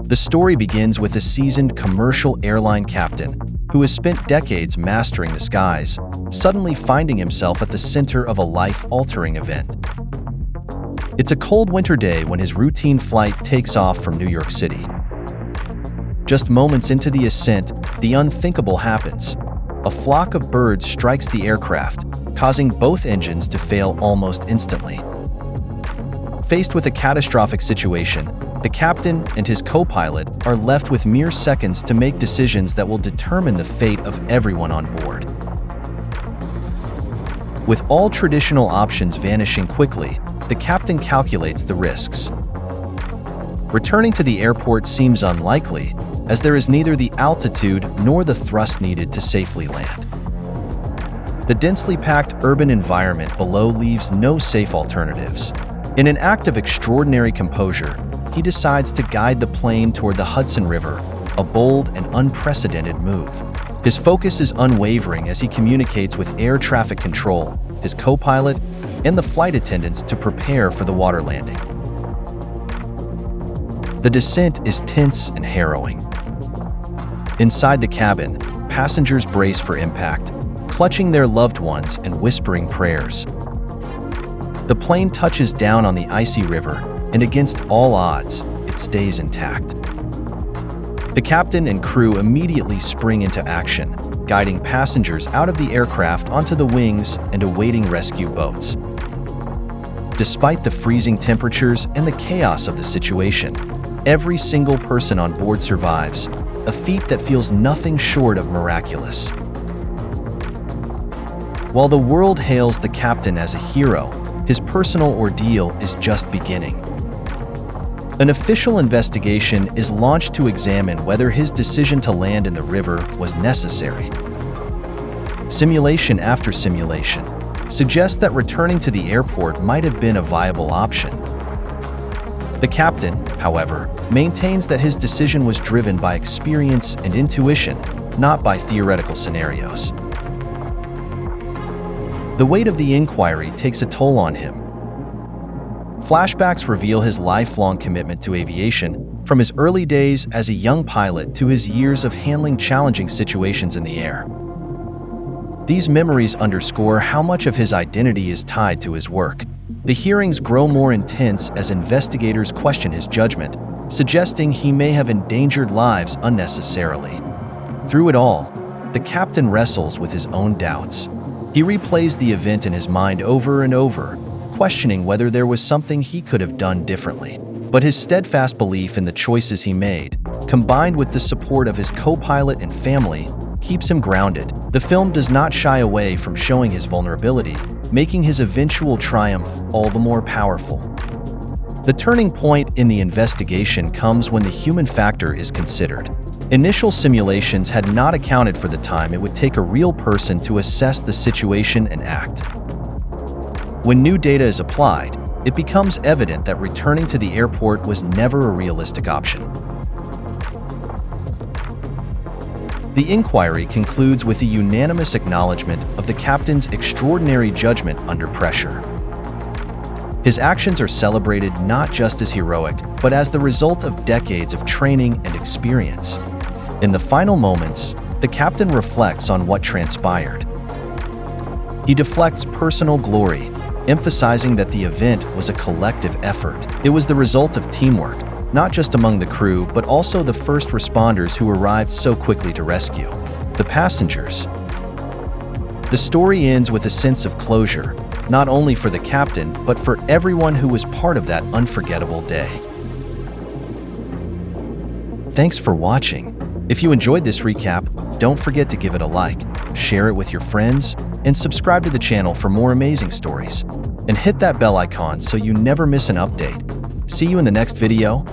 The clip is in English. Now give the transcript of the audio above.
The story begins with a seasoned commercial airline captain who has spent decades mastering the skies, suddenly finding himself at the center of a life-altering event. It's a cold winter day when his routine flight takes off from New York City. Just moments into the ascent, the unthinkable happens. A flock of birds strikes the aircraft, causing both engines to fail almost instantly. Faced with a catastrophic situation, the captain and his co-pilot are left with mere seconds to make decisions that will determine the fate of everyone on board. With all traditional options vanishing quickly, the captain calculates the risks. Returning to the airport seems unlikely, as there is neither the altitude nor the thrust needed to safely land. The densely packed urban environment below leaves no safe alternatives. In an act of extraordinary composure, he decides to guide the plane toward the Hudson River, a bold and unprecedented move. His focus is unwavering as he communicates with air traffic control, his co-pilot, and the flight attendants to prepare for the water landing. The descent is tense and harrowing. Inside the cabin, passengers brace for impact, clutching their loved ones and whispering prayers. The plane touches down on the icy river, and against all odds, it stays intact. The captain and crew immediately spring into action, guiding passengers out of the aircraft onto the wings and awaiting rescue boats. Despite the freezing temperatures and the chaos of the situation, every single person on board survives, a feat that feels nothing short of miraculous. While the world hails the captain as a hero, his personal ordeal is just beginning. An official investigation is launched to examine whether his decision to land in the river was necessary. Simulation after simulation suggests that returning to the airport might have been a viable option. The captain, however, maintains that his decision was driven by experience and intuition, not by theoretical scenarios. The weight of the inquiry takes a toll on him. Flashbacks reveal his lifelong commitment to aviation, from his early days as a young pilot to his years of handling challenging situations in the air. These memories underscore how much of his identity is tied to his work. The hearings grow more intense as investigators question his judgment, suggesting he may have endangered lives unnecessarily. Through it all, the captain wrestles with his own doubts. He replays the event in his mind over and over, questioning whether there was something he could have done differently. But his steadfast belief in the choices he made, combined with the support of his co-pilot and family, keeps him grounded. The film does not shy away from showing his vulnerability, making his eventual triumph all the more powerful. The turning point in the investigation comes when the human factor is considered. Initial simulations had not accounted for the time it would take a real person to assess the situation and act. When new data is applied, it becomes evident that returning to the airport was never a realistic option. The inquiry concludes with a unanimous acknowledgement of the captain's extraordinary judgment under pressure. His actions are celebrated not just as heroic, but as the result of decades of training and experience. In the final moments, the captain reflects on what transpired. He deflects personal glory, emphasizing that the event was a collective effort. It was the result of teamwork, not just among the crew, but also the first responders who arrived so quickly to rescue the passengers. The story ends with a sense of closure, not only for the captain, but for everyone who was part of that unforgettable day. Thanks for watching. If you enjoyed this recap, don't forget to give it a like, share it with your friends, and subscribe to the channel for more amazing stories. And hit that bell icon so you never miss an update. See you in the next video.